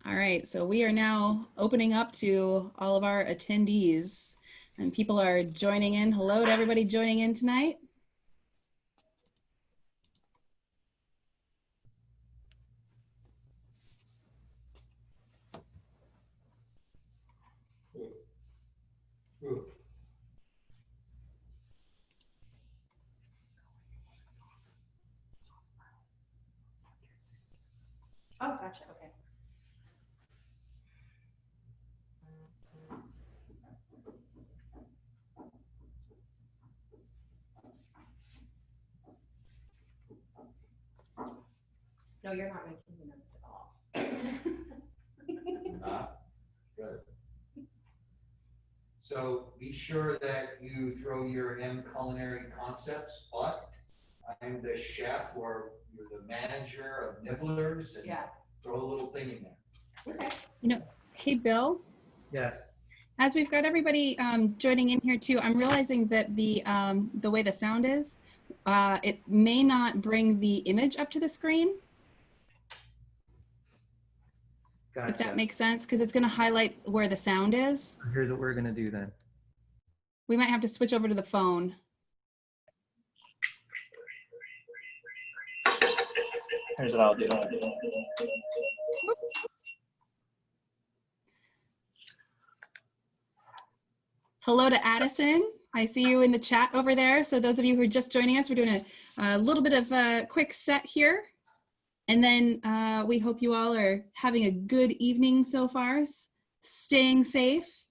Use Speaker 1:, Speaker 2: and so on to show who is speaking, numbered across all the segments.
Speaker 1: All right, so we are now opening up to all of our attendees, and people are joining in. Hello to everybody joining in tonight.
Speaker 2: Oh, gotcha. Okay. No, you're not making me nervous at all.
Speaker 3: Good. So be sure that you throw your Culinary concepts, but I'm the chef or you're the manager of Nibblers, and
Speaker 2: Yeah.
Speaker 3: throw a little thing in there.
Speaker 2: Okay.
Speaker 1: You know, hey, Bill.
Speaker 3: Yes.
Speaker 1: As we've got everybody joining in here too, I'm realizing that the way the sound is, it may not bring the image up to the screen. Gotcha. If that makes sense, because it's going to highlight where the sound is.
Speaker 4: Here's what we're going to do then.
Speaker 1: We might have to switch over to the phone.
Speaker 4: Here's what I'll do.
Speaker 1: Hello to Addison. I see you in the chat over there. So those of you who are just joining us, we're doing a little bit of a quick set here. And then we hope you all are having a good evening so far, staying safe.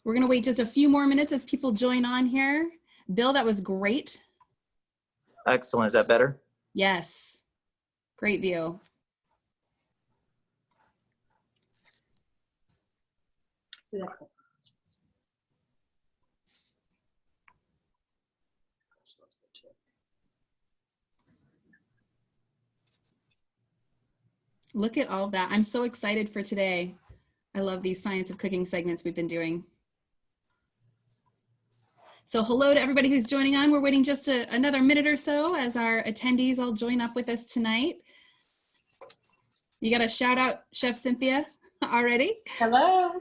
Speaker 1: We're gonna wait just a few more minutes as people join on here. Bill, that was great.
Speaker 4: Excellent, is that better?
Speaker 1: Yes, great view. Look at all of that. I'm so excited for today. I love these science of cooking segments we've been doing. So hello to everybody who's joining on. We're waiting just another minute or so as our attendees all join up with us tonight. You got a shout out, Chef Cynthia, already?
Speaker 2: Hello.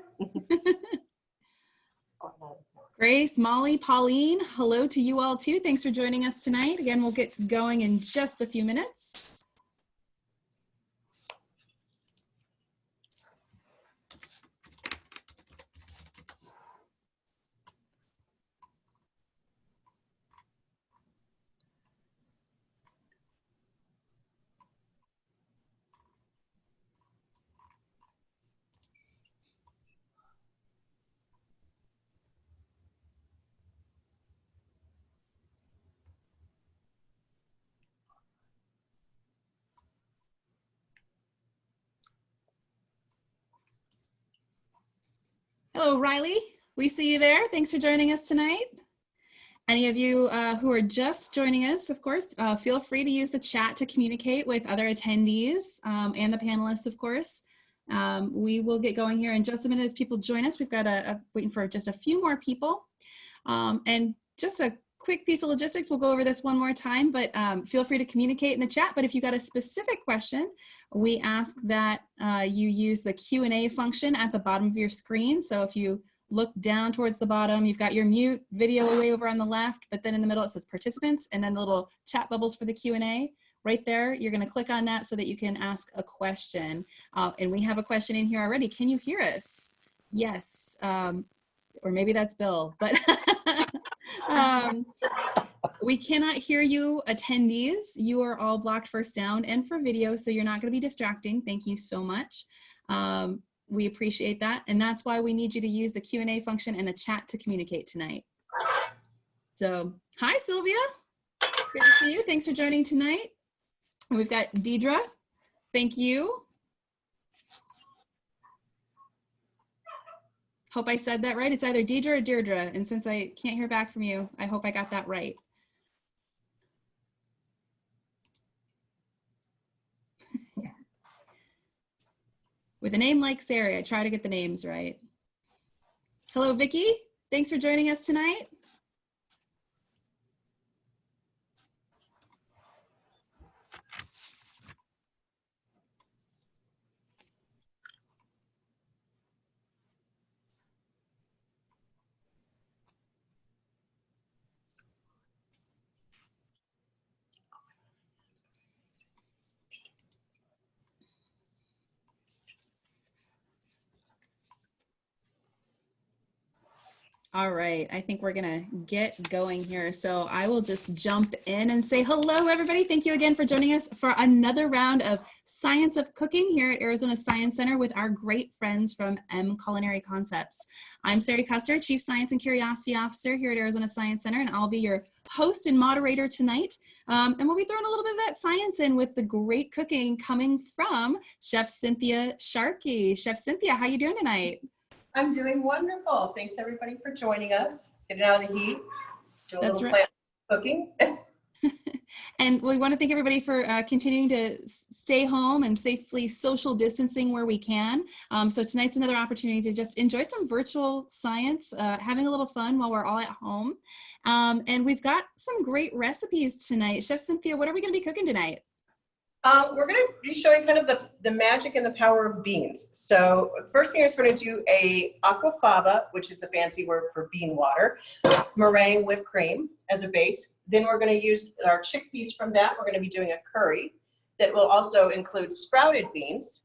Speaker 1: Grace, Molly, Pauline, hello to you all too. Thanks for joining us tonight. Again, we'll get going in just a few minutes. Hello, Riley. We see you there. Thanks for joining us tonight. Any of you who are just joining us, of course, feel free to use the chat to communicate with other attendees and the panelists, of course. We will get going here in just a minute as people join us. We've got waiting for just a few more people. And just a quick piece of logistics, we'll go over this one more time, but feel free to communicate in the chat. But if you got a specific question, we ask that you use the Q&A function at the bottom of your screen. So if you look down towards the bottom, you've got your mute video way over on the left, but then in the middle it says participants, and then the little chat bubbles for the Q&A. Right there, you're gonna click on that so that you can ask a question. And we have a question in here already. Can you hear us? Yes, or maybe that's Bill, but we cannot hear you attendees. You are all blocked for sound and for video, so you're not gonna be distracting. Thank you so much. We appreciate that. And that's why we need you to use the Q&A function and the chat to communicate tonight. So, hi Sylvia, good to see you. Thanks for joining tonight. And we've got Deidre, thank you. Hope I said that right. It's either Deidre or Deirdre. And since I can't hear back from you, I hope I got that right. With a name like Sari, I try to get the names right. Hello, Vicky. Thanks for joining us tonight. All right, I think we're gonna get going here. So I will just jump in and say hello, everybody. Thank you again for joining us for another round of Science of Cooking here at Arizona Science Center with our great friends from Culinary Concepts. I'm Sari Custer, Chief Science and Curiosity Officer here at Arizona Science Center, and I'll be your host and moderator tonight. And we'll be throwing a little bit of that science in with the great cooking coming from Chef Cynthia Sharkey. Chef Cynthia, how you doing tonight?
Speaker 2: I'm doing wonderful. Thanks everybody for joining us. Getting out of the heat. Let's do a
Speaker 1: That's
Speaker 2: little
Speaker 1: right.
Speaker 2: plant cooking.
Speaker 1: And we want to thank everybody for continuing to stay home and safely social distancing where we can. So tonight's another opportunity to just enjoy some virtual science, having a little fun while we're all at home. And we've got some great recipes tonight. Chef Cynthia, what are we going to be cooking tonight?
Speaker 2: We're going to be showing kind of the magic and the power of beans. So first thing is going to do a aquafaba, which is the fancy word for bean water, meringue whipped cream as a base. Then we're going to use our chickpeas from that. We're going to be doing a curry that will also include sprouted beans.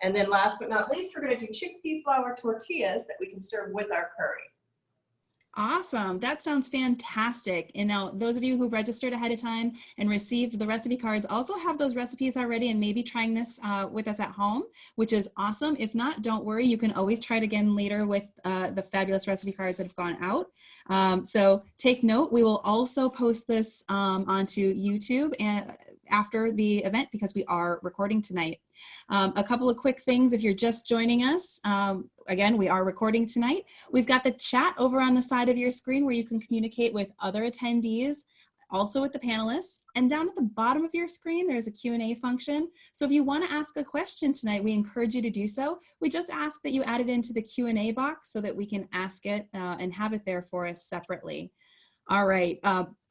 Speaker 2: And then last but not least, we're going to do chickpea flour tortillas that we can serve with our curry.
Speaker 1: Awesome. That sounds fantastic. And now those of you who registered ahead of time and received the recipe cards also have those recipes already and maybe trying this with us at home, which is awesome. If not, don't worry. You can always try it again later with the fabulous recipe cards that have gone out. So take note. We will also post this onto YouTube and after the event because we are recording tonight. A couple of quick things if you're just joining us. Again, we are recording tonight. We've got the chat over on the side of your screen where you can communicate with other attendees, also with the panelists. And down at the bottom of your screen, there's a Q&A function. So if you want to ask a question tonight, we encourage you to do so. We just ask that you add it into the Q&A box so that we can ask it and have it there for us separately. All right.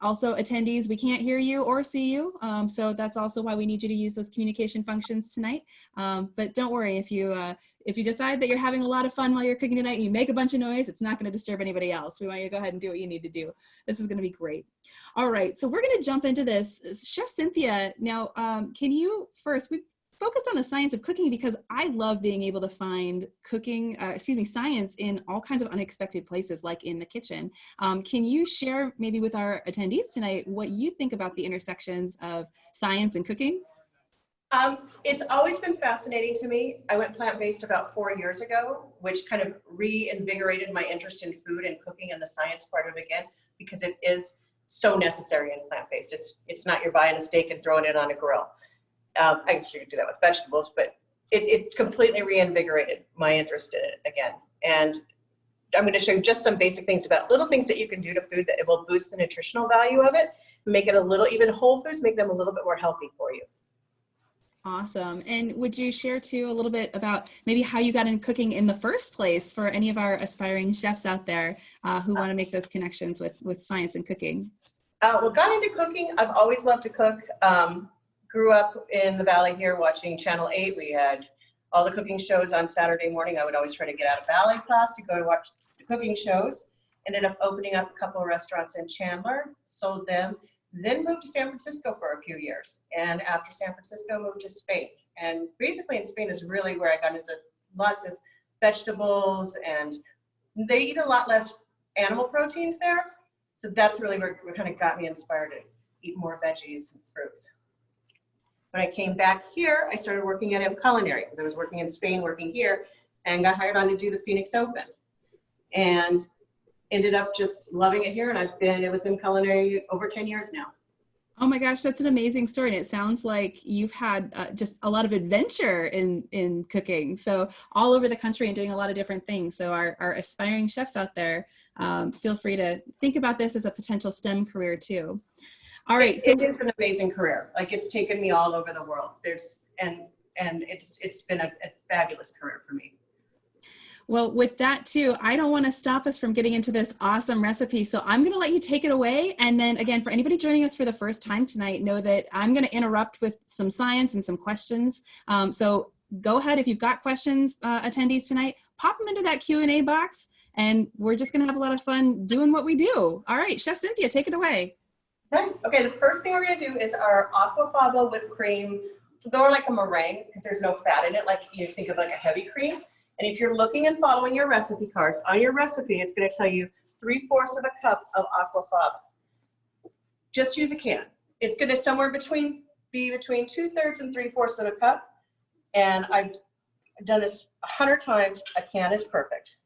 Speaker 1: Also, attendees, we can't hear you or see you. So that's also why we need you to use those communication functions tonight. But don't worry, if you decide that you're having a lot of fun while you're cooking tonight and you make a bunch of noise, it's not going to disturb anybody else. We want you to go ahead and do what you need to do. This is going to be great. All right. So we're going to jump into this. Chef Cynthia, now, can you first, we focused on the science of cooking because I love being able to find science in all kinds of unexpected places, like in the kitchen. Can you share maybe with our attendees tonight what you think about the intersections of science and cooking?
Speaker 2: It's always been fascinating to me. I went plant-based about 4 years ago, which kind of reinvigorated my interest in food and cooking and the science part of it again, because it is so necessary in plant-based. It's not you're buying a steak and throwing it on a grill. I actually could do that with vegetables, but it completely reinvigorated my interest in it again. And I'm going to show you just some basic things about little things that you can do to food that it will boost the nutritional value of it, make it a little, even whole foods, make them a little bit more healthy for you.
Speaker 1: Awesome. And would you share too a little bit about maybe how you got in cooking in the first place for any of our aspiring chefs out there who want to make those connections with science and cooking?
Speaker 2: Well, got into cooking. I've always loved to cook. Grew up in the Valley here watching Channel 8. We had all the cooking shows on Saturday morning. I would always try to get out of ballet class to go to watch the cooking shows. Ended up opening up a couple of restaurants in Chandler, sold them, then moved to San Francisco for a few years. And after San Francisco, moved to Spain. And basically in Spain is really where I got into lots of vegetables, and they eat a lot less animal proteins there. So that's really where kind of got me inspired to eat more veggies and fruits. When I came back here, I started working at Culinary because I was working in Spain, working here, and got hired on to do the Phoenix Open. And ended up just loving it here, and I've been with Culinary over 10 years now.
Speaker 1: Oh my gosh, that's an amazing story. And it sounds like you've had just a lot of adventure in cooking. So all over the country and doing a lot of different things. So our aspiring chefs out there, feel free to think about this as a potential STEM career too. All right.
Speaker 2: So it's an amazing career. Like, it's taken me all over the world. And it's been a fabulous career for me.
Speaker 1: Well, with that too, I don't want to stop us from getting into this awesome recipe. So I'm going to let you take it away. And then again, for anybody joining us for the first time tonight, know that I'm going to interrupt with some science and some questions. So go ahead. If you've got questions, attendees tonight, pop them into that Q&A box, and we're just going to have a lot of fun doing what we do. All right, Chef Cynthia, take it away.
Speaker 2: Nice. Okay, the first thing we're going to do is our aquafaba whipped cream, more like a meringue, because there's no fat in it, like you think of like a heavy cream. And if you're looking and following your recipe cards, on your recipe, it's going to tell you 3/4 of a cup of Aquafaba. Just use a can. It's going to be between 2/3 and 3/4 of a cup. And I've done this 100 times. A can is perfect.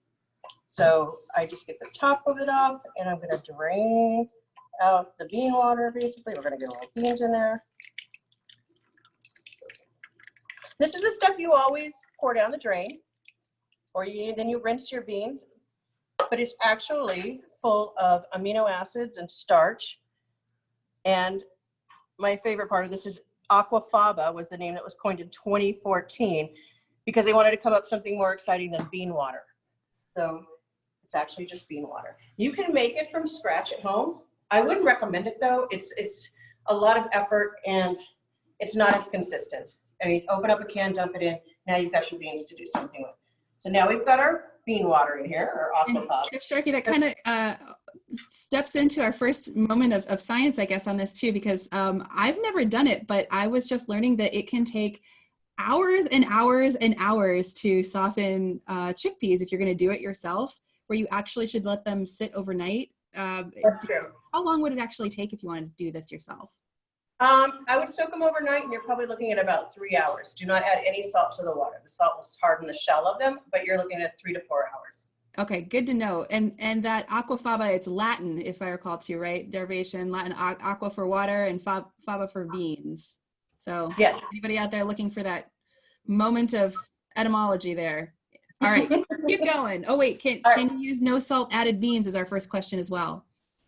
Speaker 2: So I just get the top of it off, and I'm going to drain out the bean water, basically. We're going to get a little beans in there. This is the stuff you always pour down the drain, or then you rinse your beans, but it's actually full of amino acids and starch. And my favorite part of this is Aquafaba was the name that was coined in 2014 because they wanted to come up with something more exciting than bean water. So it's actually just bean water. You can make it from scratch at home. I wouldn't recommend it though. It's a lot of effort and it's not as consistent. I mean, open up a can, dump it in. Now you've got your beans to do something with. So now we've got our bean water in here, or Aquafaba.
Speaker 1: Chef Sharkey, that kind of steps into our first moment of science, I guess, on this too, because I've never done it, but I was just learning that it can take hours and hours and hours to soften chickpeas if you're going to do it yourself, where you actually should let them sit overnight.
Speaker 2: That's true.
Speaker 1: How long would it actually take if you wanted to do this yourself?
Speaker 2: I would soak them overnight, and you're probably looking at about 3 hours. Do not add any salt to the water. The salt will harden the shell of them, but you're looking at 3 to 4 hours.
Speaker 1: Okay, good to know. And that Aquafaba, it's Latin, if I recall too, right? Derivation, Latin, aqua for water and faba for beans. So
Speaker 2: yes.
Speaker 1: Anybody out there looking for that moment of etymology there? All right, keep going. Oh wait, can you use no salt added beans is our first question as well.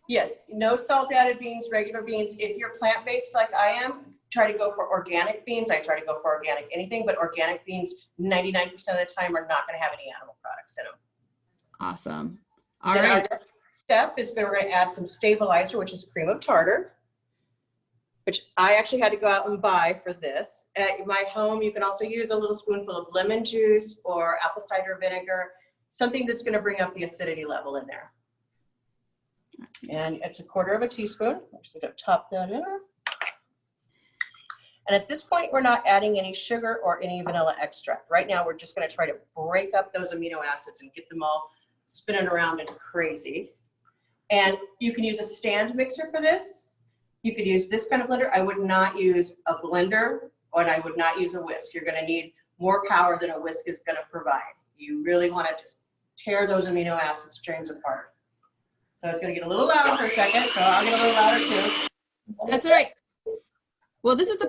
Speaker 2: Yes, no salt added beans, regular beans. If you're plant-based like I am, try to go for organic beans. I try to go for organic anything, but organic beans 99% of the time are not going to have any animal products in them.
Speaker 1: Awesome. All
Speaker 2: then
Speaker 1: right.
Speaker 2: Our next step is we're going to add some stabilizer, which is cream of tartar, which I actually had to go out and buy for this. At my home, you can also use a little spoonful of lemon juice or apple cider vinegar, something that's going to bring up the acidity level in there. And it's 1/4 teaspoon. I'm just going to top that in. And at this point, we're not adding any sugar or any vanilla extract. Right now, we're just going to try to break up those amino acids and get them all spinning around and crazy. And you can use a stand mixer for this. You could use this kind of blender. I would not use a blender, and I would not use a whisk. You're going to need more power than a whisk is going to provide. You really want to just tear those amino acid strings apart. So it's going to get a little loud for a second, so I'll get a little louder too.
Speaker 1: That's all right. Well, this is the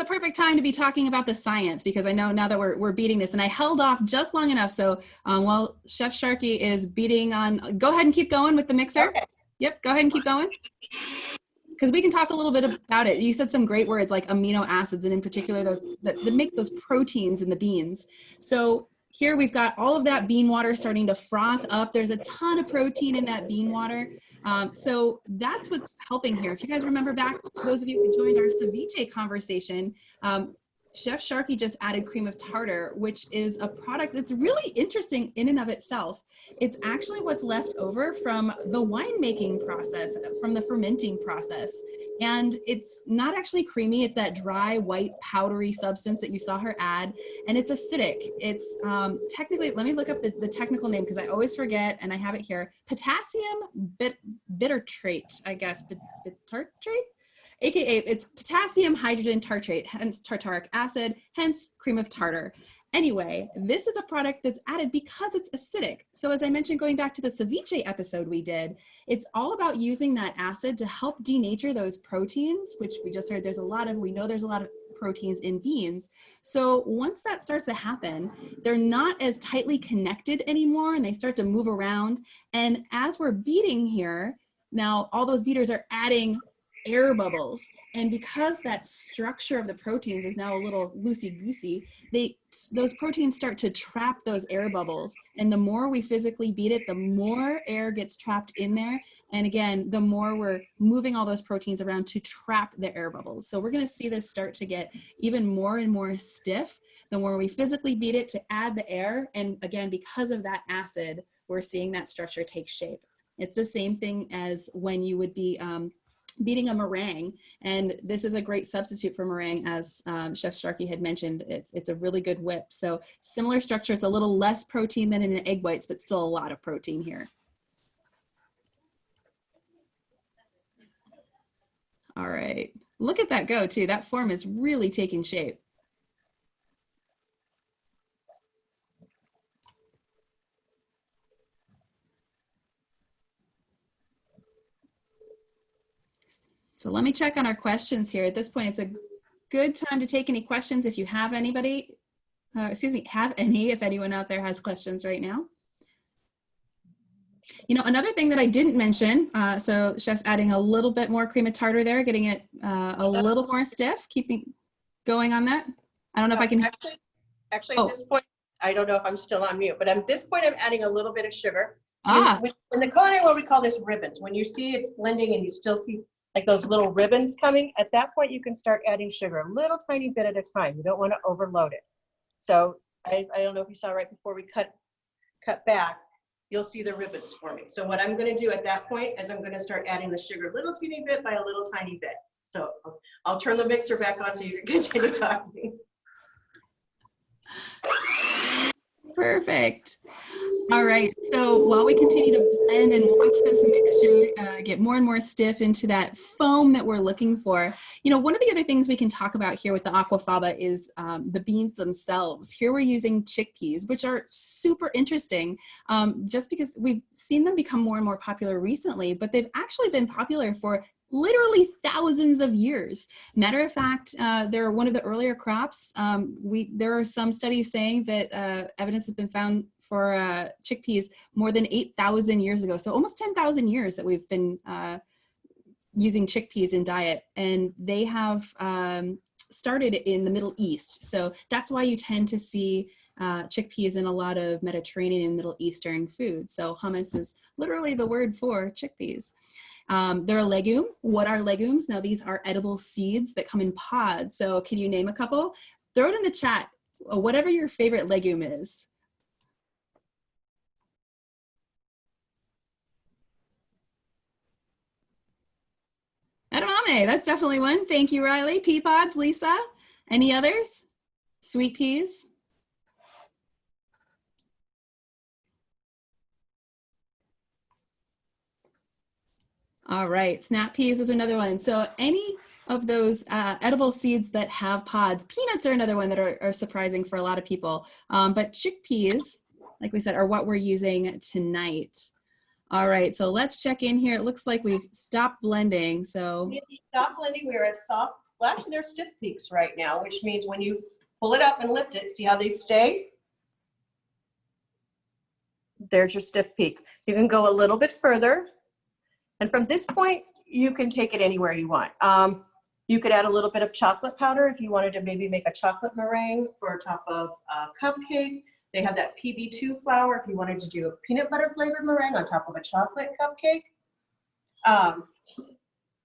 Speaker 1: perfect time to be talking about the science, because I know now that we're beating this, and I held off just long enough. So while Chef Sharkey is beating on, go ahead and keep going with the mixer.
Speaker 2: Okay.
Speaker 1: Yep, go ahead and keep going. Because we can talk a little bit about it. You said some great words like amino acids, and in particular those that make those proteins in the beans. So here we've got all of that bean water starting to froth up. There's a ton of protein in that bean water. So that's what's helping here. If you guys remember back, those of you who joined our ceviche conversation, Chef Sharkey just added cream of tartar, which is a product that's really interesting in and of itself. It's actually what's left over from the winemaking process, from the fermenting process. And it's not actually creamy. It's that dry, white, powdery substance that you saw her add. And it's acidic. It's technically, let me look up the technical name because I always forget, and I have it here. Potassium bitartrate, I guess. Bitartrate? AKA it's potassium hydrogen tartrate, hence tartaric acid, hence cream of tartar. Anyway, this is a product that's added because it's acidic. So as I mentioned, going back to the ceviche episode we did, it's all about using that acid to help denature those proteins, which we just heard we know there's a lot of proteins in beans. So once that starts to happen, they're not as tightly connected anymore and they start to move around. And as we're beating here, now all those beaters are adding air bubbles, and because that structure of the proteins is now a little loosey-goosey, those proteins start to trap those air bubbles, and the more we physically beat it, the more air gets trapped in there, and again, the more we're moving all those proteins around to trap the air bubbles. So we're going to see this start to get even more and more stiff the more we physically beat it to add the air, and again, because of that acid, we're seeing that structure take shape. It's the same thing as when you would be beating a meringue, and this is a great substitute for meringue, as Chef Sharkey had mentioned. It's a really good whip. So similar structure. It's a little less protein than in an egg whites, but still a lot of protein here. All right. Look at that go too. That form is really taking shape. So let me check on our questions here. At this point, it's a good time to take any questions if you have anybody, have any, if anyone out there has questions right now. You know, another thing that I didn't mention, so chef's adding a little bit more cream of tartar there, getting it a little more stiff, keeping going on that. I don't know if I can.
Speaker 2: Actually, at this point, I don't know if I'm still on mute, but at this point, I'm adding a little bit of sugar. In the culinary world, we call this ribbons. When you see it's blending and you still see like those little ribbons coming, at that point, you can start adding sugar, a little tiny bit at a time. You don't want to overload it. So I don't know if you saw right before we cut back, you'll see the ribbons forming. So what I'm going to do at that point is I'm going to start adding the sugar little teeny bit by a little tiny bit. So I'll turn the mixer back on so you can continue talking.
Speaker 1: Perfect. All right, so while we continue to blend and watch this mixture get more and more stiff into that foam that we're looking for, you know, one of the other things we can talk about here with the aquafaba is the beans themselves. Here we're using chickpeas, which are super interesting just because we've seen them become more and more popular recently, but they've actually been popular for literally thousands of years. Matter of fact, they're one of the earlier crops. There are some studies saying that evidence has been found for chickpeas more than 8,000 years ago. So almost 10,000 years that we've been using chickpeas in diet, and they have started in the Middle East. So that's why you tend to see chickpeas in a lot of Mediterranean and Middle Eastern food. So hummus is literally the word for chickpeas. They're a legume. What are legumes? Now these are edible seeds that come in pods. So can you name a couple? Throw it in the chat, whatever your favorite legume is. Edamame, that's definitely one. Thank you, Riley. Pea pods, Lisa. Any others? Sweet peas. All right, snap peas is another one. So any of those edible seeds that have pods, peanuts are another one that are surprising for a lot of people. But chickpeas, like we said, are what we're using tonight. All right, so let's check in here. It looks like we've stopped blending. So
Speaker 2: stop blending. We're at soft. Well, actually, they're stiff peaks right now, which means when you pull it up and lift it, see how they stay? There's your stiff peak. You can go a little bit further. And from this point, you can take it anywhere you want. You could add a little bit of chocolate powder if you wanted to maybe make a chocolate meringue for top of a cupcake. They have that PB2 flour if you wanted to do a peanut butter flavored meringue on top of a chocolate cupcake.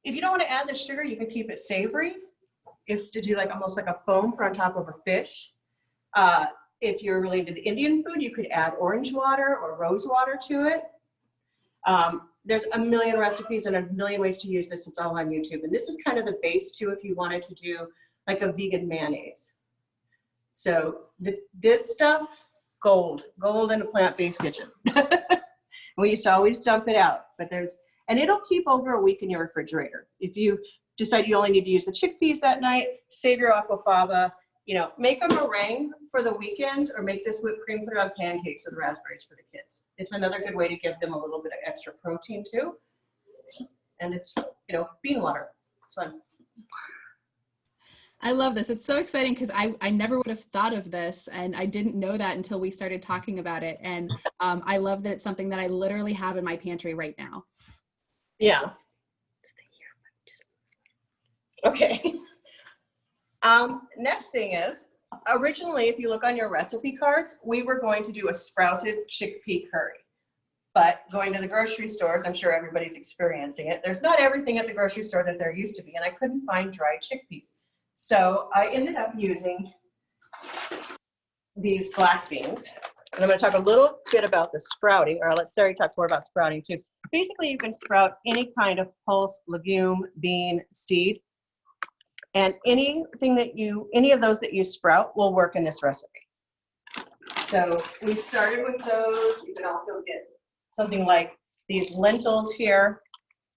Speaker 2: If you don't want to add the sugar, you can keep it savory. If to do like almost like a foam for on top of a fish. If you're really into the Indian food, you could add orange water or rose water to it. There's a million recipes and a million ways to use this. It's all on YouTube. And this is kind of the base too if you wanted to do like a vegan mayonnaise. So this stuff, gold in a plant-based kitchen. We used to always dump it out, but and it'll keep over a week in your refrigerator. If you decide you only need to use the chickpeas that night, save your aquafaba, you know, make a meringue for the weekend or make this whipped cream, put it on pancakes with raspberries for the kids. It's another good way to give them a little bit of extra protein too. And it's, you know, bean water. It's fun.
Speaker 1: I love this. It's so exciting because I never would have thought of this, and I didn't know that until we started talking about it. And I love that it's something that I literally have in my pantry right now.
Speaker 2: Yeah. Okay. Next thing is, originally, if you look on your recipe cards, we were going to do a sprouted chickpea curry. But going to the grocery stores, I'm sure everybody's experiencing it. There's not everything at the grocery store that there used to be, and I couldn't find dried chickpeas. So I ended up using these black beans. And I'm going to talk a little bit about the sprouting, or I'll let Sari talk more about sprouting too. Basically, you can sprout any kind of pulse, legume, bean, seed. And any of those that you sprout will work in this recipe. So we started with those. You can also get something like these lentils here.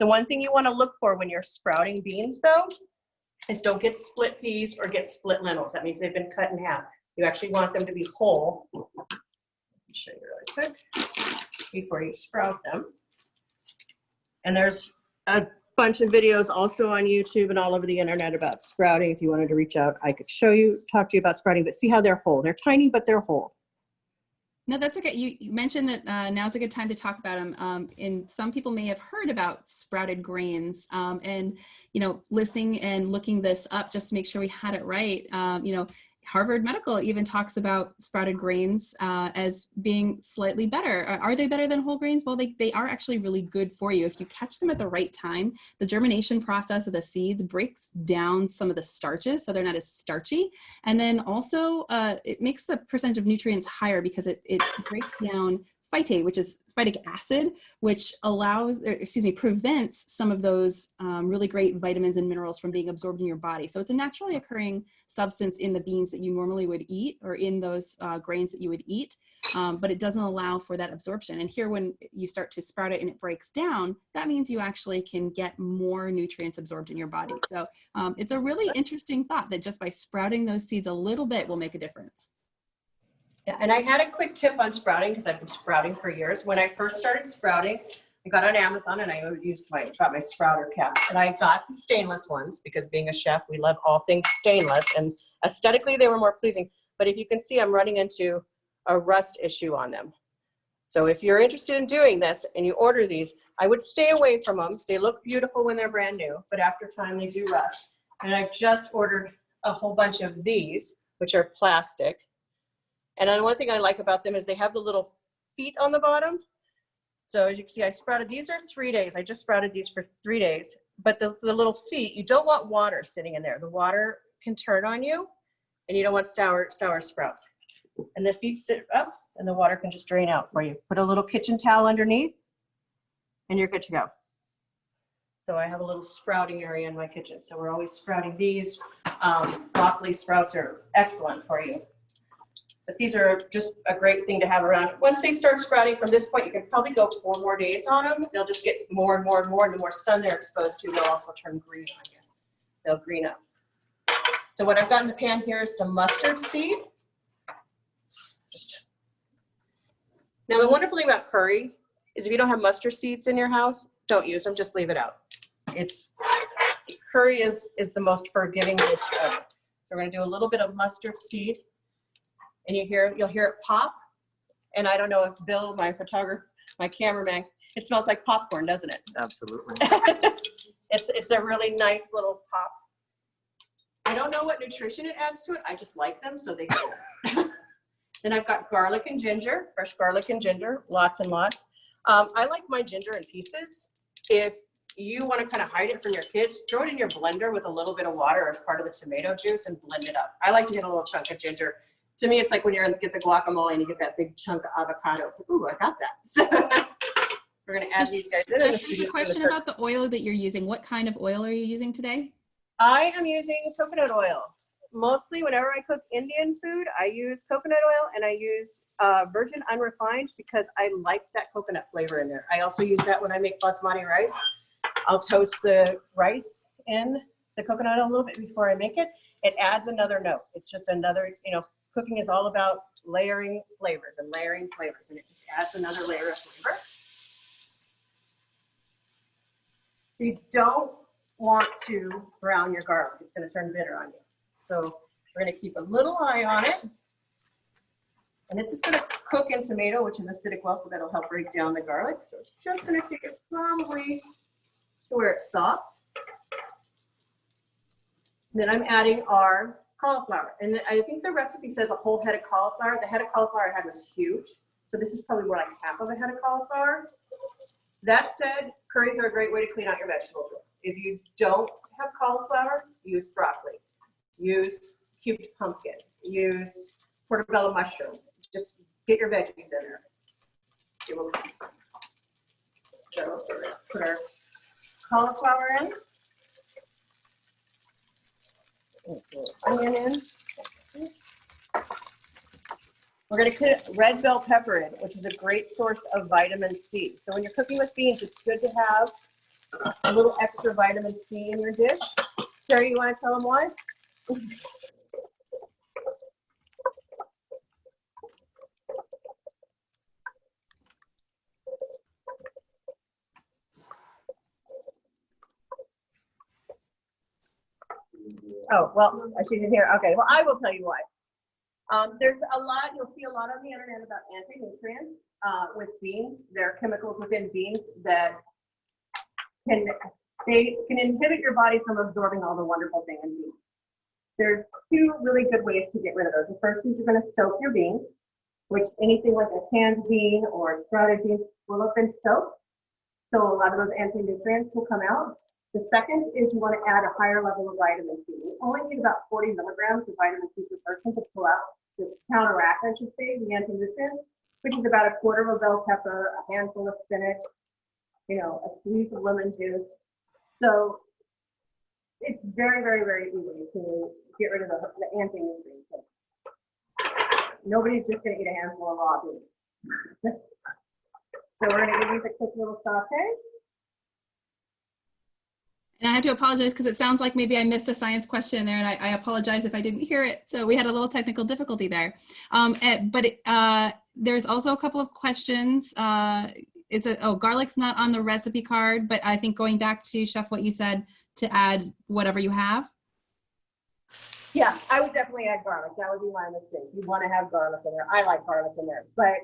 Speaker 2: The one thing you want to look for when you're sprouting beans, though, is don't get split peas or get split lentils. That means they've been cut in half. You actually want them to be whole. I'll show you really quick before you sprout them. And there's a bunch of videos also on YouTube and all over the internet about sprouting. If you wanted to reach out, I could show you, talk to you about sprouting, but see how they're whole. They're tiny, but they're whole.
Speaker 1: No, that's okay. You mentioned that now's a good time to talk about them. And some people may have heard about sprouted grains. And, you know, listening and looking this up just to make sure we had it right. You know, Harvard Medical even talks about sprouted grains as being slightly better. Are they better than whole grains? Well, they are actually really good for you. If you catch them at the right time, the germination process of the seeds breaks down some of the starches, so they're not as starchy. And then also it makes the percentage of nutrients higher because it breaks down phytate, which is phytic acid, which prevents some of those really great vitamins and minerals from being absorbed in your body. So it's a naturally occurring substance in the beans that you normally would eat, or in those grains that you would eat, but it doesn't allow for that absorption. And here, when you start to sprout it and it breaks down, that means you actually can get more nutrients absorbed in your body. So it's a really interesting thought that just by sprouting those seeds a little bit will make a difference.
Speaker 2: Yeah, and I had a quick tip on sprouting because I've been sprouting for years. When I first started sprouting, I got on Amazon and I got my sprouter caps, and I got the stainless ones because being a chef, we love all things stainless, and aesthetically they were more pleasing. But if you can see, I'm running into a rust issue on them. So if you're interested in doing this and you order these, I would stay away from them. They look beautiful when they're brand new, but after time they do rust. And I've just ordered a whole bunch of these, which are plastic. And then one thing I like about them is they have the little feet on the bottom. So as you can see, I sprouted, these are 3 days. I just sprouted these for 3 days, but the little feet, you don't want water sitting in there. The water can turn on you, and you don't want sour sprouts. And the feet sit up and the water can just drain out for you. Put a little kitchen towel underneath and you're good to go. So I have a little sprouting area in my kitchen. So we're always sprouting these. Broccoli sprouts are excellent for you. But these are just a great thing to have around. Once they start sprouting from this point, you can probably go 4 more days on them. They'll just get more and more and more, and the more sun they're exposed to, they'll also turn green on you. They'll green up. So what I've got in the pan here is some mustard seed. Now the wonderful thing about curry is if you don't have mustard seeds in your house, don't use them, just leave it out. Curry is the most forgiving dish ever. So we're gonna do a little bit of mustard seed. And you'll hear it pop. And I don't know if Bill, my photographer, my cameraman, it smells like popcorn, doesn't it?
Speaker 4: Absolutely.
Speaker 2: It's a really nice little pop. I don't know what nutrition it adds to it. I just like them, so they go. Then I've got garlic and ginger, fresh garlic and ginger, lots and lots. I like my ginger in pieces. If you want to kind of hide it from your kids, throw it in your blender with a little bit of water as part of the tomato juice and blend it up. I like to get a little chunk of ginger. To me, it's like when you're get the guacamole and you get that big chunk of avocado. It's like, ooh, I got that. So we're going to add these guys in.
Speaker 1: I have a question about the oil that you're using. What kind of oil are you using today?
Speaker 2: I am using coconut oil. Mostly whenever I cook Indian food, I use coconut oil, and I use virgin unrefined because I like that coconut flavor in there. I also use that when I make basmati rice. I'll toast the rice in the coconut oil a little bit before I make it. It adds another note. It's just another, cooking is all about layering flavors, and it just adds another layer of flavor. You don't want to brown your garlic. It's going to turn bitter on you. So we're going to keep a little eye on it. And this is going to cook in tomato, which is acidic well, so that'll help break down the garlic. So it's just going to take it probably to where it's soft. And then I'm adding our cauliflower. And I think the recipe says a whole head of cauliflower. The head of cauliflower I had was huge. So this is probably more like half of a head of cauliflower. That said, curries are a great way to clean out your vegetable drawer. If you don't have cauliflower, use broccoli. Use cubed pumpkin. Use portobello mushrooms. Just get your veggies in there. So put our cauliflower in. Onion in. We're going to put red bell pepper in, which is a great source of vitamin C. So when you're cooking with beans, it's good to have a little extra vitamin C in your dish. Sari, you want to tell them why? Oh, well, she didn't hear. Okay, well, I will tell you why. There's a lot, you'll see a lot on the internet about anti-nutrients with beans. There are chemicals within beans that can inhibit your body from absorbing all the wonderful things in beans. There's two really good ways to get rid of those. The first is you're going to soak your beans, which anything like a canned bean or sprouted beans will have been soaked. So a lot of those anti-nutrients will come out. The second is you want to add a higher level of vitamin C. You only need about 40 milligrams of vitamin C per person to pull out, to counteract, I should say, the anti-nutrients, which is about a quarter of a bell pepper, a handful of spinach, you know, a squeeze of lemon juice. So it's very, very, very easy to get rid of the anti-nutrients. Nobody's just going to eat a handful of raw beans. So we're going to give these a quick little saute.
Speaker 1: And I have to apologize because it sounds like maybe I missed a science question there, and I apologize if I didn't hear it. So we had a little technical difficulty there. There's also a couple of questions. Garlic's not on the recipe card, but I think going back to Chef, what you said, to add whatever you have.
Speaker 2: Yeah, I would definitely add garlic. That would be my mistake. You want to have garlic in there. I like garlic in there. But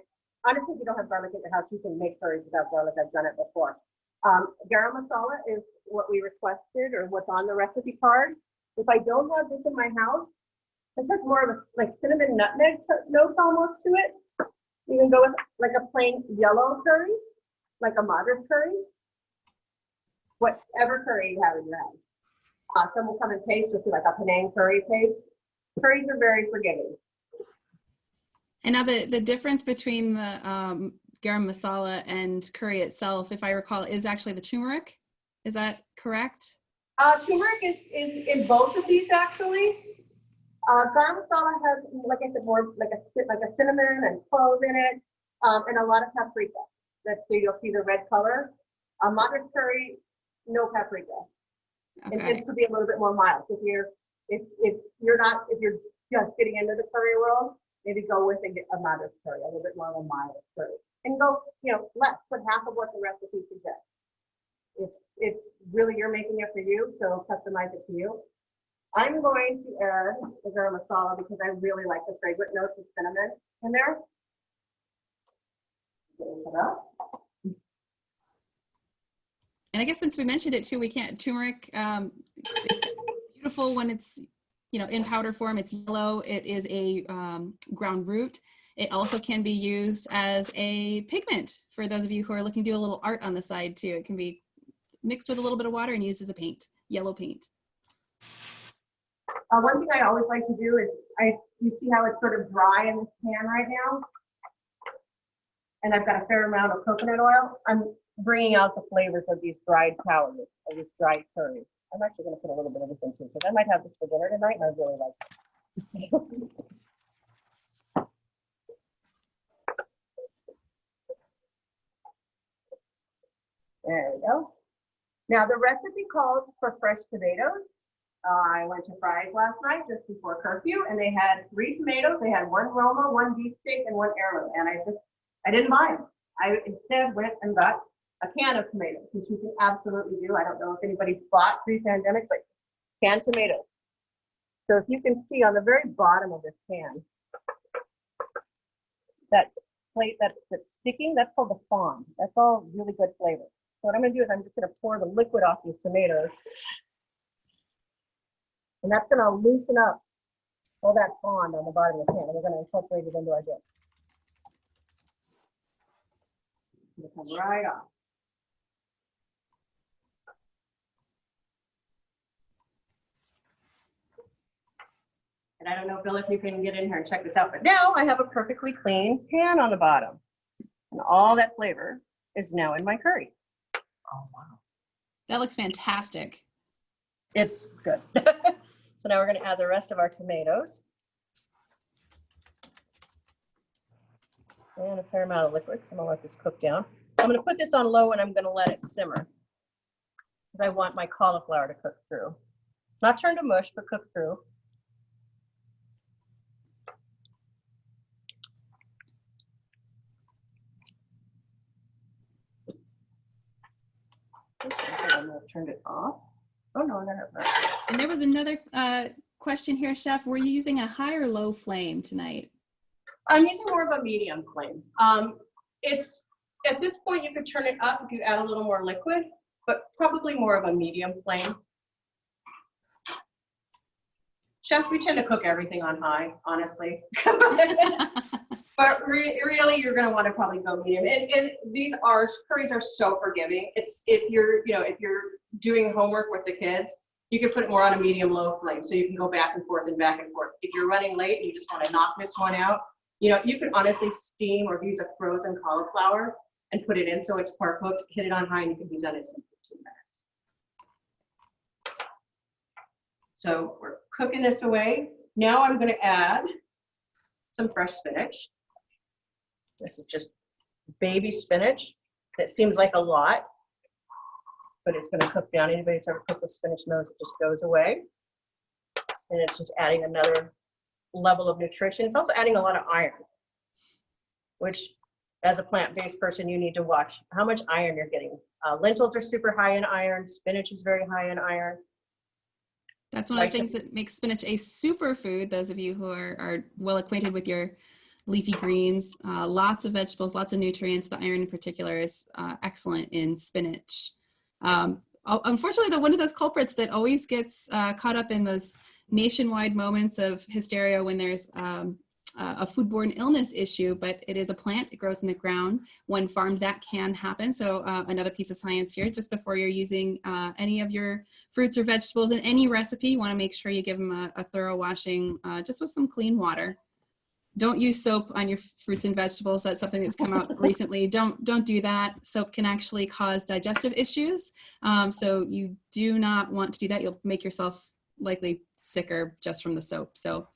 Speaker 2: honestly, if you don't have garlic in your house, you can make curries without garlic. I've done it before. Garam Masala is what we requested or what's on the recipe card. If I don't have this in my house, it has more of a like cinnamon nutmeg notes almost to it. You can go with like a plain yellow curry, like a madras curry, whatever curry you have in your house. Some will come in taste with like a Penang curry taste. Curries are very forgiving.
Speaker 1: And now the difference between the garam masala and curry itself, if I recall, is actually the turmeric. Is that correct?
Speaker 2: Turmeric is in both of these actually. Garam masala has, like I said, more like a cinnamon and clove in it, and a lot of paprika. That's so you'll see the red color. Madras curry, no paprika.
Speaker 1: Okay.
Speaker 2: It could be a little bit more mild. If you're just getting into the curry world, maybe go with a madras curry, a little bit more of a mild curry, and go less, put half of what the recipe suggests. It's really you're making it for you, so customize it to you. I'm going to add the garam masala because I really like the fragrant notes of cinnamon in there.
Speaker 1: And I guess since we mentioned it too, we can't turmeric. It's beautiful when it's in powder form. It's yellow. It is a ground root. It also can be used as a pigment for those of you who are looking to do a little art on the side too. It can be mixed with a little bit of water and used as a paint, yellow paint.
Speaker 2: One thing I always like to do is, you see how it's sort of dry in this pan right now? And I've got a fair amount of coconut oil. I'm bringing out the flavors of these dried powders, of these dried curries. I'm actually going to put a little bit of this into it because I might have this for dinner tonight and I really like it. There we go. Now the recipe calls for fresh tomatoes. I went to Fry's last night just before curfew, and they had 3 tomatoes. They had 1 Roma, 1 beefsteak, and 1 heirloom. And I didn't buy them. I instead went and got a can of tomatoes, which you can absolutely do. I don't know if anybody bought pre-pandemic, but canned tomatoes. So if you can see on the very bottom of this can, that plate that's sticking, that's called the fond. That's all really good flavor. So what I'm going to do is I'm just going to pour the liquid off these tomatoes. And that's going to loosen up all that fond on the bottom of the pan. And we're going to incorporate it into our dish. It'll come right off. And I don't know, Bill, if you can get in here and check this out, but now I have a perfectly clean pan on the bottom. And all that flavor is now in my curry.
Speaker 4: Oh, wow.
Speaker 1: That looks fantastic.
Speaker 2: It's good. So now we're going to add the rest of our tomatoes. And a fair amount of liquid, so I'm going to let this cook down. I'm going to put this on low and I'm going to let it simmer. because I want my cauliflower to cook through. Not turn to mush, but cook through. Oops, I think I might have turned it off. Oh no, I have that.
Speaker 1: And there was another question here, Chef. Were you using a high or low flame tonight?
Speaker 2: I'm using more of a medium flame. It's at this point you could turn it up if you add a little more liquid, but probably more of a medium flame. Chefs, we tend to cook everything on high, honestly. But really, you're going to want to probably go medium. And these curries are so forgiving. It's if you're doing homework with the kids, you can put it more on a medium-low flame, so you can go back and forth and back and forth. If you're running late and you just want to knock this one out, you can honestly steam or use a frozen cauliflower and put it in so it's part cooked. Hit it on high, and you can be done in 15 minutes. So we're cooking this away. Now I'm going to add some fresh spinach. This is just baby spinach. That seems like a lot, but it's going to cook down. Anybody that's ever cooked with spinach knows it just goes away. And it's just adding another level of nutrition. It's also adding a lot of iron, which as a plant-based person, you need to watch how much iron you're getting. Lentils are super high in iron. Spinach is very high in iron.
Speaker 1: That's one of the things that makes spinach a superfood. Those of you who are well acquainted with your leafy greens, lots of vegetables, lots of nutrients. The iron in particular is excellent in spinach. Unfortunately, one of those culprits that always gets caught up in those nationwide moments of hysteria when there's a foodborne illness issue, but it is a plant. It grows in the ground. When farmed, that can happen. So another piece of science here, just before you're using any of your fruits or vegetables in any recipe, you want to make sure you give them a thorough washing just with some clean water. Don't use soap on your fruits and vegetables. That's something that's come out recently. Don't do that. Soap can actually cause digestive issues. So you do not want to do that. You'll make yourself likely sicker just from the soap. So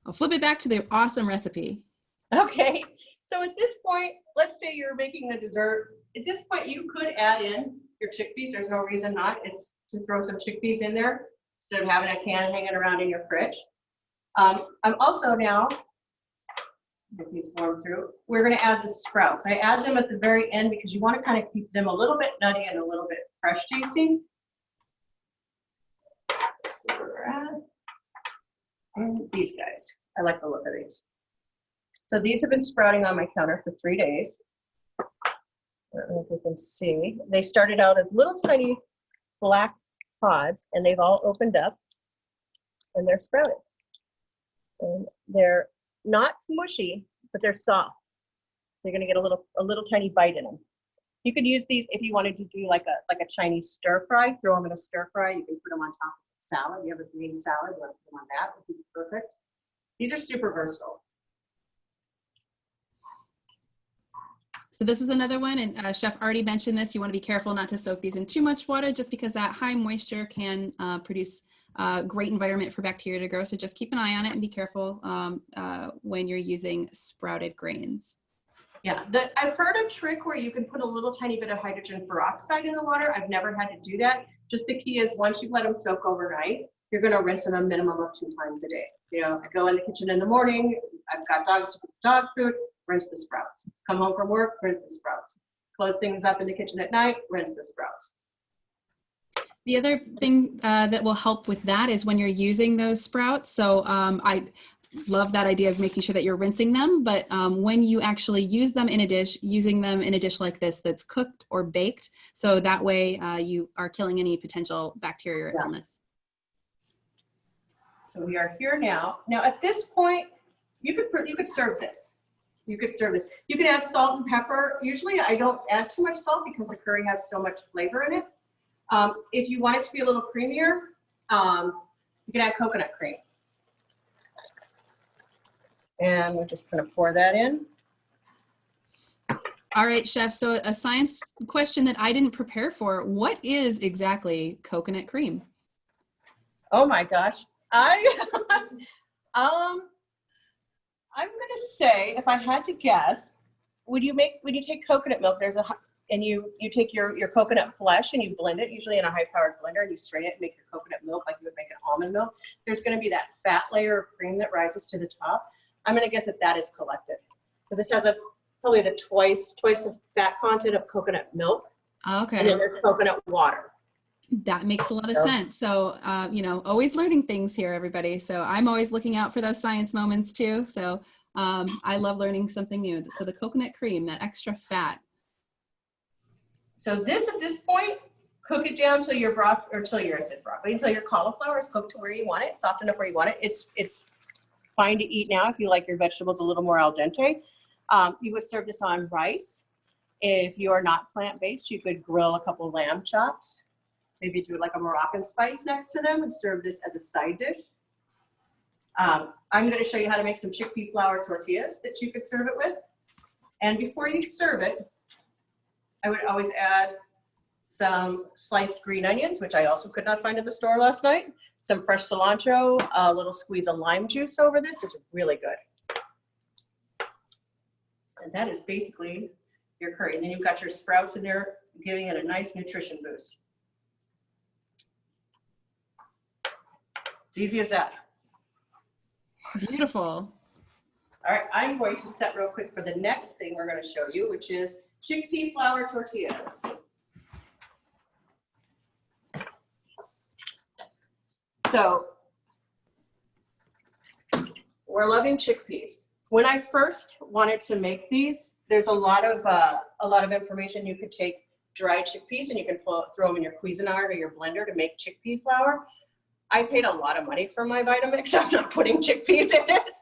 Speaker 1: I'll flip it back to the awesome recipe.
Speaker 2: Okay, so at this point, let's say you're making a dessert. At this point, you could add in your chickpeas. There's no reason not. It's to throw some chickpeas in there instead of having a can hanging around in your fridge. I'm also now, get these warm through, we're going to add the sprouts. I add them at the very end because you want to kind of keep them a little bit nutty and a little bit fresh tasting. Let's see where we're at. And these guys, I like the look of these. So these have been sprouting on my counter for 3 days. I don't know if you can see. They started out as little tiny black pods, and they've all opened up, and they're sprouting. And they're not smushy, but they're soft. You're gonna get a little tiny bite in them. You could use these if you wanted to do like a Chinese stir fry. Throw them in a stir fry. You can put them on top of a salad. You have a green salad. You want to put them on that. It would be perfect. These are super versatile.
Speaker 1: So this is another one, and Chef already mentioned this. You want to be careful not to soak these in too much water, just because that high moisture can produce a great environment for bacteria to grow. So just keep an eye on it and be careful when you're using sprouted grains.
Speaker 2: Yeah, I've heard a trick where you can put a little tiny bit of hydrogen peroxide in the water. I've never had to do that. Just the key is once you let them soak overnight, you're going to rinse them a minimum of 2 times a day. I go in the kitchen in the morning. I've got dogs with dog food. Rinse the sprouts. Come home from work, rinse the sprouts. Close things up in the kitchen at night, rinse the sprouts.
Speaker 1: The other thing that will help with that is when you're using those sprouts. So I love that idea of making sure that you're rinsing them, but when you actually use them in a dish, using them in a dish like this that's cooked or baked, so that way you are killing any potential bacteria or illness.
Speaker 2: So we are here now. Now at this point, you could serve this. You could serve this. You can add salt and pepper. Usually I don't add too much salt because the curry has so much flavor in it. If you want it to be a little creamier, you can add coconut cream. And we're just going to pour that in.
Speaker 1: All right, Chef. So a science question that I didn't prepare for. What is exactly coconut cream?
Speaker 2: Oh my gosh. I'm going to say, if I had to guess, when you take coconut milk, and you take your coconut flesh and you blend it, usually in a high-powered blender, and you strain it and make your coconut milk like you would make an almond milk. There's going to be that fat layer of cream that rises to the top. I'm going to guess that is collected because this has probably the twice the fat content of coconut milk.
Speaker 1: Okay.
Speaker 2: And then there's coconut water.
Speaker 1: That makes a lot of sense. So, always learning things here, everybody. So I'm always looking out for those science moments too. So I love learning something new. So the coconut cream, that extra fat.
Speaker 2: So at this point, cook it down till your until your cauliflower is cooked to where you want it, soft enough where you want it. It's fine to eat now if you like your vegetables a little more al dente. You would serve this on rice. If you are not plant-based, you could grill a couple lamb chops. Maybe do like a Moroccan spice next to them and serve this as a side dish. I'm going to show you how to make some chickpea flour tortillas that you could serve it with. And before you serve it, I would always add some sliced green onions, which I also could not find in the store last night, some fresh cilantro, a little squeeze of lime juice over this. It's really good. And that is basically your curry. And then you've got your sprouts in there, giving it a nice nutrition boost. It's easy as that.
Speaker 1: Beautiful.
Speaker 2: All right, I'm going to set real quick for the next thing we're going to show you, which is chickpea flour tortillas. So we're loving chickpeas. When I first wanted to make these, there's a lot of information. You could take dried chickpeas and you can throw them in your Cuisinart or your blender to make chickpea flour. I paid a lot of money for my Vitamix. I'm not putting chickpeas in it.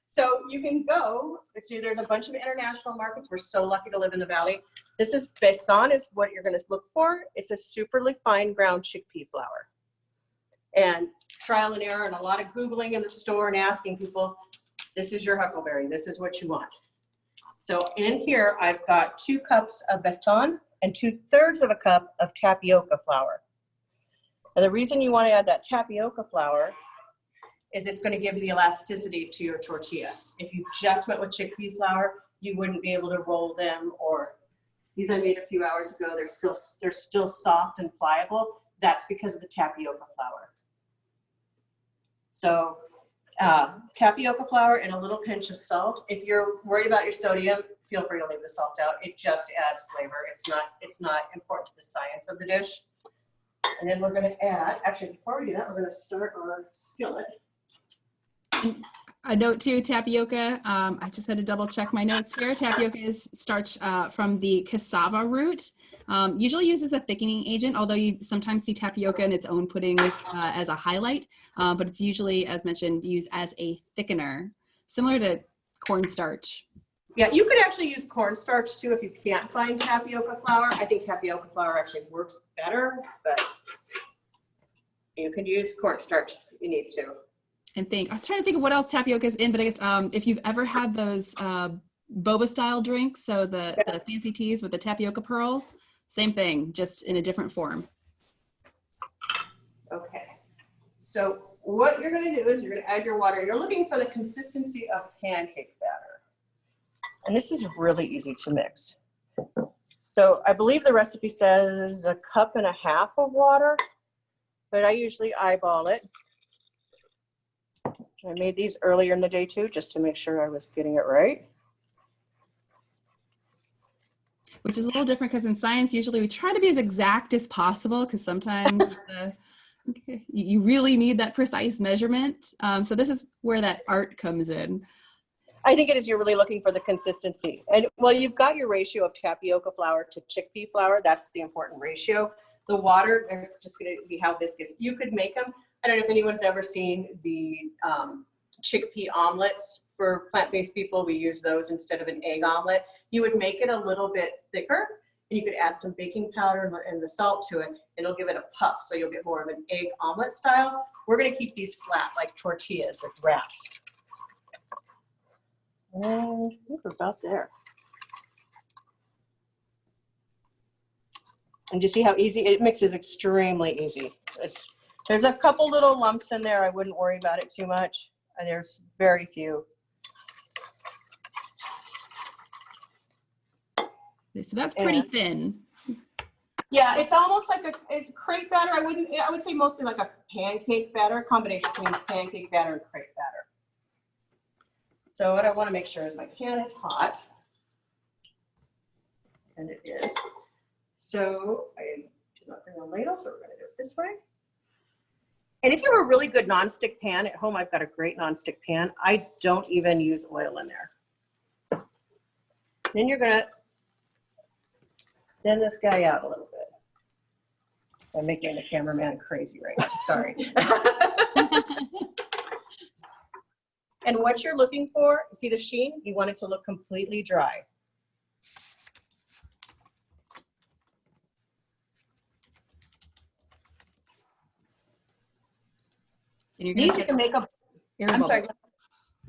Speaker 2: So you can go, there's a bunch of international markets. We're so lucky to live in the Valley. This is Besan is what you're going to look for. It's a superly fine ground chickpea flour. And trial and error and a lot of Googling in the store and asking people, this is your huckleberry. This is what you want. So in here, I've got 2 cups of Besan and 2/3 of a cup of tapioca flour. And the reason you want to add that tapioca flour is it's going to give the elasticity to your tortilla. If you just went with chickpea flour, you wouldn't be able to roll them, or these I made a few hours ago, they're still soft and pliable. That's because of the tapioca flour. So tapioca flour and a little pinch of salt. If you're worried about your sodium, feel free to leave the salt out. It just adds flavor. It's not important to the science of the dish. And then we're going to add, actually before we do that, we're going to start our skillet.
Speaker 1: A note too, tapioca, I just had to double check my notes here. Tapioca is starch from the cassava root. Usually used as a thickening agent, although you sometimes see tapioca in its own puddings as a highlight, but it's usually, as mentioned, used as a thickener, similar to cornstarch.
Speaker 2: Yeah, you could actually use cornstarch too if you can't find tapioca flour. I think tapioca flour actually works better, but you can use cornstarch if you need to.
Speaker 1: And I was trying to think of what else tapioca is in, but I guess if you've ever had those boba style drinks, so the fancy teas with the tapioca pearls, same thing, just in a different form.
Speaker 2: Okay, so what you're going to do is you're going to add your water. You're looking for the consistency of pancake batter. And this is really easy to mix. So I believe the recipe says 1.5 cups of water, but I usually eyeball it. I made these earlier in the day too, just to make sure I was getting it right.
Speaker 1: Which is a little different because in science, usually we try to be as exact as possible because sometimes you really need that precise measurement. So this is where that art comes in.
Speaker 2: I think it is, you're really looking for the consistency. And well, you've got your ratio of tapioca flour to chickpea flour. That's the important ratio. The water, there's just going to be how viscous. You could make them. I don't know if anyone's ever seen the chickpea omelets for plant-based people. We use those instead of an egg omelet. You would make it a little bit thicker, and you could add some baking powder and the salt to it. It'll give it a puff, so you'll get more of an egg omelet style. We're going to keep these flat like tortillas with wraps. And I think we're about there. And you see how easy it mixes? Extremely easy. There's a couple little lumps in there. I wouldn't worry about it too much. And there's very few.
Speaker 1: So that's pretty
Speaker 2: And-
Speaker 1: thin.
Speaker 2: Yeah, it's almost like a crepe batter. I would say mostly like a pancake batter, a combination between pancake batter and crepe batter. So what I want to make sure is my pan is hot. And it is. So I did not bring a ladle, so we're going to do it this way. And if you have a really good nonstick pan at home, I've got a great nonstick pan. I don't even use oil in there. Then you're going to thin this guy out a little bit. So I'm making the cameraman crazy right now. Sorry. And what you're looking for, see the sheen? You want it to look completely dry.
Speaker 1: And you're
Speaker 2: These
Speaker 1: gonna
Speaker 2: you can make a,
Speaker 1: air
Speaker 2: I'm
Speaker 1: bubbles.
Speaker 2: sorry.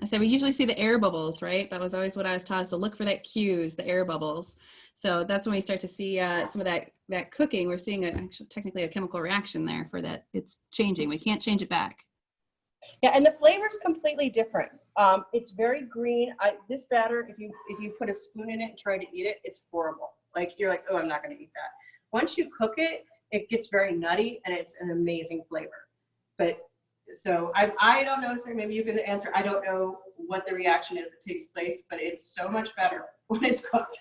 Speaker 1: I said we usually see the air bubbles, right? That was always what I was taught, is to look for that cues, the air bubbles. So that's when we start to see some of that cooking. We're seeing actually technically a chemical reaction there for that. It's changing. We can't change it back.
Speaker 2: Yeah, and the flavor is completely different. It's very green. This batter, if you put a spoon in it and try to eat it, it's horrible. Like you're like, oh, I'm not going to eat that. Once you cook it, it gets very nutty and it's an amazing flavor. But so I don't know, so maybe you can answer. I don't know what the reaction is that takes place, but it's so much better when it's cooked.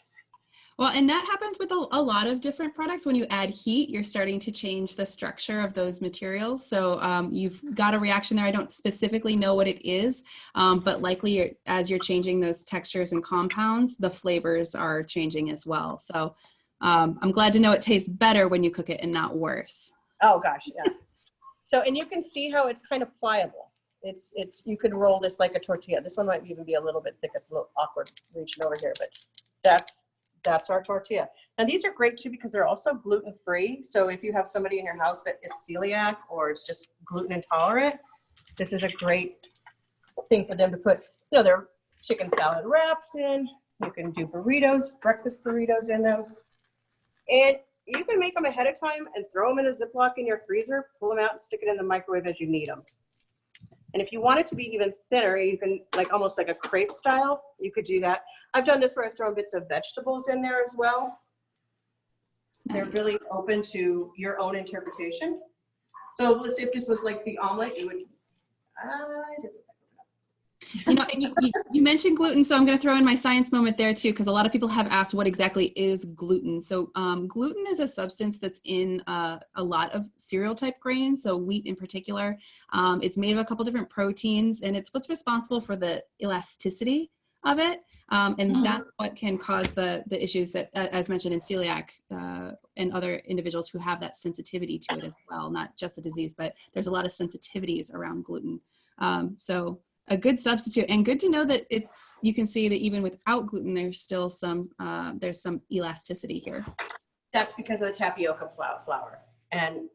Speaker 1: Well, and that happens with a lot of different products. When you add heat, you're starting to change the structure of those materials. So you've got a reaction there. I don't specifically know what it is, but likely as you're changing those textures and compounds, the flavors are changing as well. So I'm glad to know it tastes better when you cook it and not worse.
Speaker 2: Oh gosh, yeah. So, and you can see how it's kind of pliable. You could roll this like a tortilla. This one might even be a little bit thick. It's a little awkward reaching over here, but that's our tortilla. And these are great too because they're also gluten-free. So if you have somebody in your house that is celiac or is just gluten intolerant, this is a great thing for them to put, their chicken salad wraps in. You can do burritos, breakfast burritos in them. And you can make them ahead of time and throw them in a Ziploc in your freezer, pull them out and stick it in the microwave as you need them. And if you want it to be even thinner, you can almost like a crepe style, you could do that. I've done this where I've thrown bits of vegetables in there as well. They're really open to your own interpretation. So let's say if this was like the omelet, you would,
Speaker 1: And you mentioned gluten, so I'm going to throw in my science moment there too, because a lot of people have asked what exactly is gluten. So gluten is a substance that's in a lot of cereal type grains, so wheat in particular. It's made of a couple different proteins, and it's what's responsible for the elasticity of it, and that's what can cause the issues that, as mentioned, in celiac and other individuals who have that sensitivity to it as well. Not just a disease, but there's a lot of sensitivities around gluten. So a good substitute, and good to know that you can see that even without gluten, there's still some elasticity here.
Speaker 2: That's because of the tapioca flour. And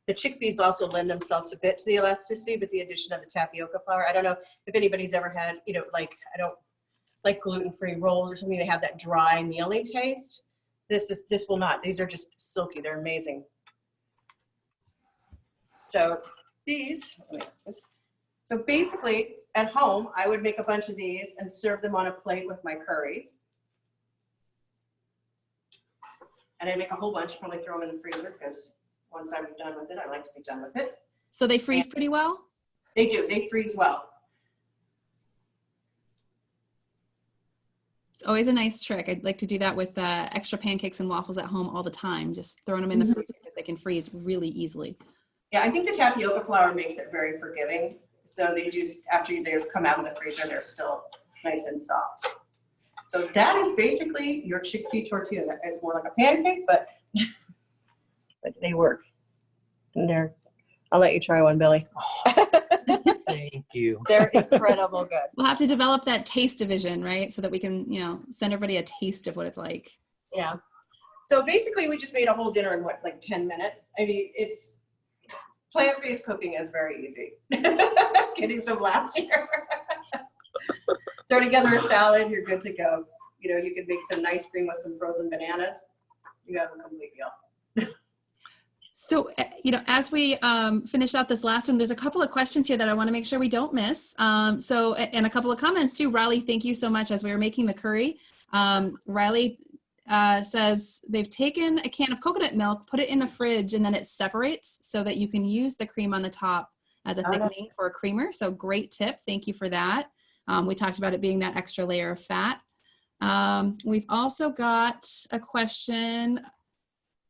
Speaker 2: the chickpeas also lend themselves a bit to the elasticity, but the addition of the tapioca flour, I don't know if anybody's ever had, I don't like gluten-free rolls or something that have that dry, mealy taste. This will not. These are just silky. They're amazing. So so basically at home, I would make a bunch of these and serve them on a plate with my curry. And I make a whole bunch, probably throw them in the freezer because once I'm done with it, I like to be done with it.
Speaker 1: So they freeze pretty well?
Speaker 2: They do. They freeze well.
Speaker 1: It's always a nice trick. I'd like to do that with extra pancakes and waffles at home all the time, just throwing them in the freezer because they can freeze really easily.
Speaker 2: Yeah, I think the tapioca flour makes it very forgiving. So they just, after they come out of the freezer, they're still nice and soft. So that is basically your chickpea tortilla. That is more like a pancake, but they work. And I'll let you try one, Billy.
Speaker 4: Thank you.
Speaker 2: They're incredible good.
Speaker 1: We'll have to develop that taste division, right? So that we can, send everybody a taste of what it's like.
Speaker 2: Yeah. So basically we just made a whole dinner in like 10 minutes. I mean, plant-based cooking is very easy. Getting some laughs here. Throw together a salad, you're good to go. You can make some ice cream with some frozen bananas. You have a complete meal.
Speaker 1: So, as we finish out this last one, there's a couple of questions here that I want to make sure we don't miss. And a couple of comments too. Riley, thank you so much. As we were making the curry, Riley says they've taken a can of coconut milk, put it in the fridge, and then it separates so that you can use the cream on the top as a thickening for a creamer. So great tip. Thank you for that. We talked about it being that extra layer of fat. We've also got a question.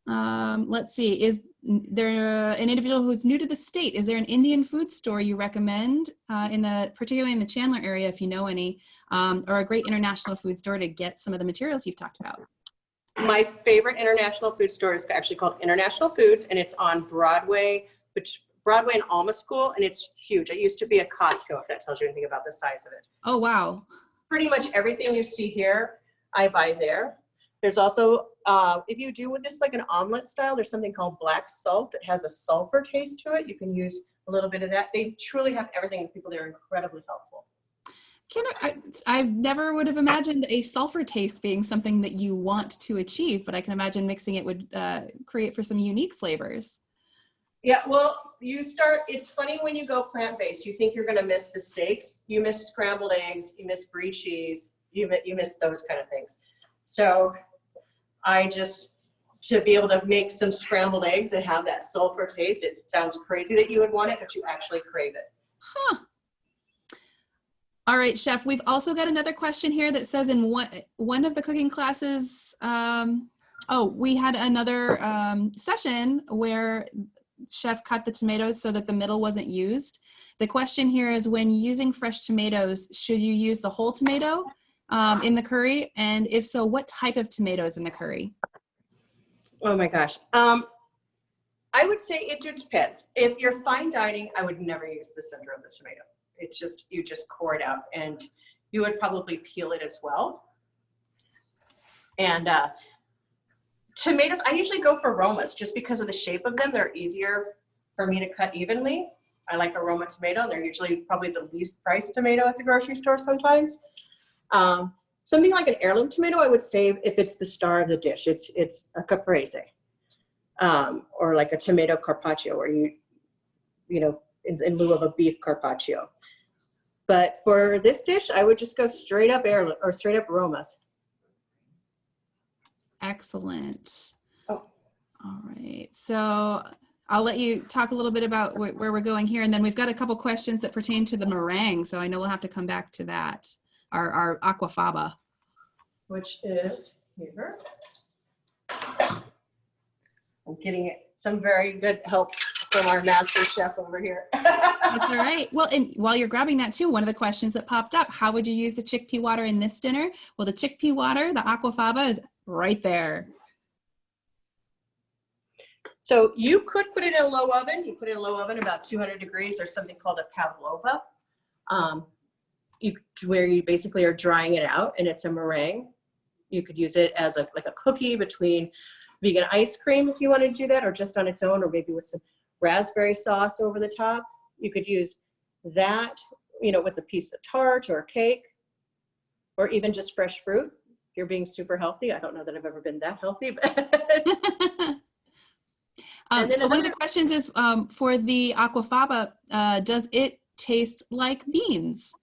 Speaker 1: Let's see. Is there an individual who's new to the state? Is there an Indian food store you recommend particularly in the Chandler area, if you know any, or a great international food store to get some of the materials you've talked about?
Speaker 2: My favorite international food store is actually called International Foods, and it's on Broadway, Broadway and Alma School, and it's huge. It used to be a Costco, if that tells you anything about the size of it.
Speaker 1: Oh, wow.
Speaker 2: Pretty much everything you see here, I buy there. There's also, if you do with this like an omelet style, there's something called black salt that has a sulfur taste to it. You can use a little bit of that. They truly have everything, and people there are incredibly helpful.
Speaker 1: I never would have imagined a sulfur taste being something that you want to achieve, but I can imagine mixing it would create for some unique flavors.
Speaker 2: Yeah, well, it's funny when you go plant-based, you think you're gonna miss the steaks, you miss scrambled eggs, you miss brie cheese, you miss those kind of things. So to be able to make some scrambled eggs and have that sulfur taste, it sounds crazy that you would want it, but you actually crave it.
Speaker 1: Huh. All right, Chef, we've also got another question here that says in one of the cooking classes, we had another session where Chef cut the tomatoes so that the middle wasn't used. The question here is, when using fresh tomatoes, should you use the whole tomato in the curry? And if so, what type of tomatoes in the curry?
Speaker 2: Oh my gosh. I would say it depends. If you're fine dining, I would never use the center of the tomato. It's just, you just core it out, and you would probably peel it as well. And tomatoes, I usually go for aromas just because of the shape of them. They're easier for me to cut evenly. I like aroma tomato. They're usually probably the least priced tomato at the grocery store sometimes. Something like an heirloom tomato, I would say, if it's the star of the dish, it's a caprese, or like a tomato carpaccio, where you know, in lieu of a beef carpaccio. But for this dish, I would just go straight up heirloom or straight up aromas.
Speaker 1: Excellent.
Speaker 2: Oh.
Speaker 1: All right. So I'll let you talk a little bit about where we're going here. And then we've got a couple questions that pertain to the meringue. So I know we'll have to come back to that, our aquafaba. Which is here. I'm getting some very good help from our master chef over here. That's all right. Well, and while you're grabbing that too, one of the questions that popped up, how would you use the chickpea water in this dinner? Well, the chickpea water, the aquafaba, is right there.
Speaker 2: So you could put it in a low oven. You put it in a low oven about 200 degrees. There's something called a pavlova, where you basically are drying it out, and it's a meringue. You could use it as like a cookie between vegan ice cream if you want to do that, or just on its own, or maybe with some raspberry sauce over the top. You could use that, you know, with a piece of tart or cake, or even just fresh fruit. If you're being super healthy. I don't know that I've ever been that healthy, but
Speaker 1: so one of the questions is, for the aquafaba, does it taste like beans?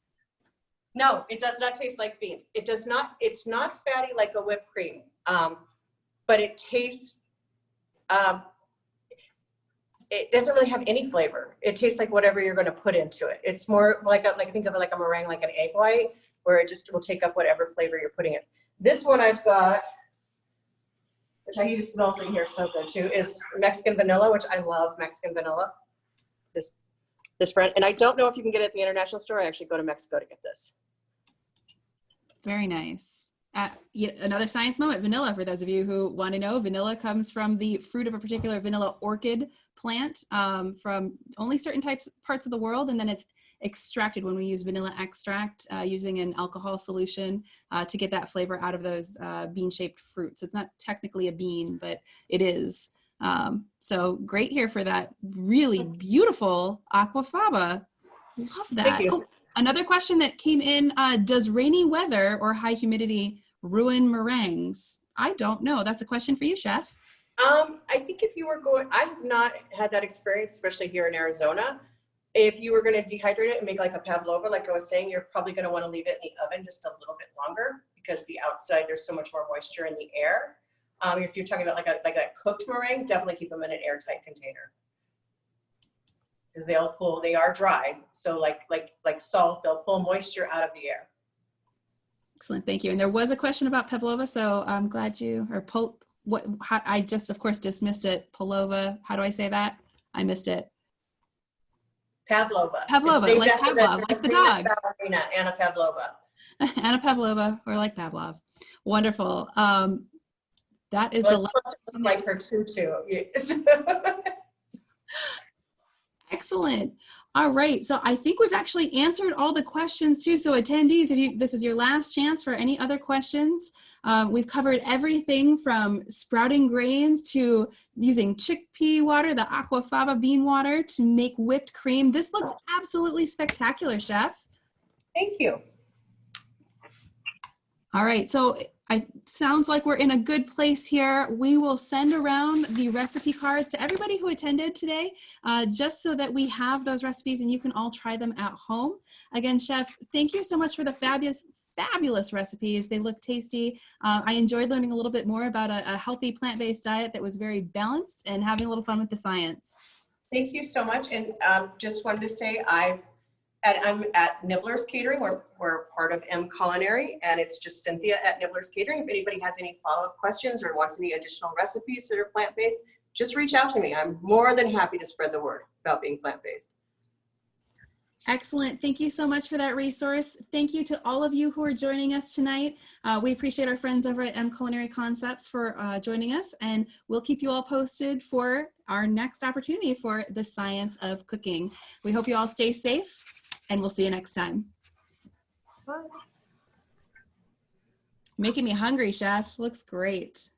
Speaker 2: No, it does not taste like beans. It does not, it's not fatty like a whipped cream, but it tastes, it doesn't really have any flavor. It tastes like whatever you're going to put into it. It's more like think of it like a meringue, like an egg white, where it just will take up whatever flavor you're putting in. This one I've got, which I use, smells in here so good too, is Mexican vanilla, which I love Mexican vanilla. This brand, and I don't know if you can get it at the international store. I actually go to Mexico to get this.
Speaker 1: Very nice. Another science moment, vanilla, for those of you who want to know, vanilla comes from the fruit of a particular vanilla orchid plant, from only certain parts of the world, and then it's extracted when we use vanilla extract using an alcohol solution to get that flavor out of those bean-shaped fruits. So it's not technically a bean, but it is. So great here for that really beautiful aquafaba. Love that.
Speaker 2: Thank you.
Speaker 1: Oh, another question that came in, does rainy weather or high humidity ruin meringues? I don't know. That's a question for you, Chef.
Speaker 2: I think if you were going, I've not had that experience, especially here in Arizona. If you were going to dehydrate it and make like a pavlova, like I was saying, you're probably going to want to leave it in the oven just a little bit longer, because the outside, there's so much more moisture in the air. If you're talking about like a cooked meringue, definitely keep them in an airtight container. Because they are dry. So like salt, they'll pull moisture out of the air.
Speaker 1: Excellent, thank you. And there was a question about pavlova, so I'm glad you, I just, of course, dismissed it. Pavlova, how do I say that? I missed it.
Speaker 2: Pavlova.
Speaker 1: Pavlova, like Pavlov, like the dog.
Speaker 2: Ballerina, Anna Pavlova.
Speaker 1: Anna Pavlova, or like Pavlov. Wonderful. That is
Speaker 2: Well, like her tutu. Yes.
Speaker 1: Excellent. All right. So I think we've actually answered all the questions too. So attendees, this is your last chance for any other questions. We've covered everything from sprouting grains to using chickpea water, the Aquafaba bean water to make whipped cream. This looks absolutely spectacular, Chef.
Speaker 2: Thank you.
Speaker 1: All right. So sounds like we're in a good place here. We will send around the recipe cards to everybody who attended today, just so that we have those recipes and you can all try them at home. Again, Chef, thank you so much for the fabulous recipes. They look tasty. I enjoyed learning a little bit more about a healthy plant-based diet that was very balanced and having a little fun with the science.
Speaker 2: Thank you so much. And just wanted to say I'm at Nibbler's Catering. We're part of Culinary, and it's just Cynthia at Nibbler's Catering. If anybody has any follow-up questions or wants any additional recipes that are plant-based, just reach out to me. I'm more than happy to spread the word about being plant-based.
Speaker 1: Excellent. Thank you so much for that resource. Thank you to all of you who are joining us tonight. We appreciate our friends over at Culinary Concepts for joining us, and we'll keep you all posted for our next opportunity for the science of cooking. We hope you all stay safe, and we'll see you next time. Bye. Making me hungry, Chef. Looks great.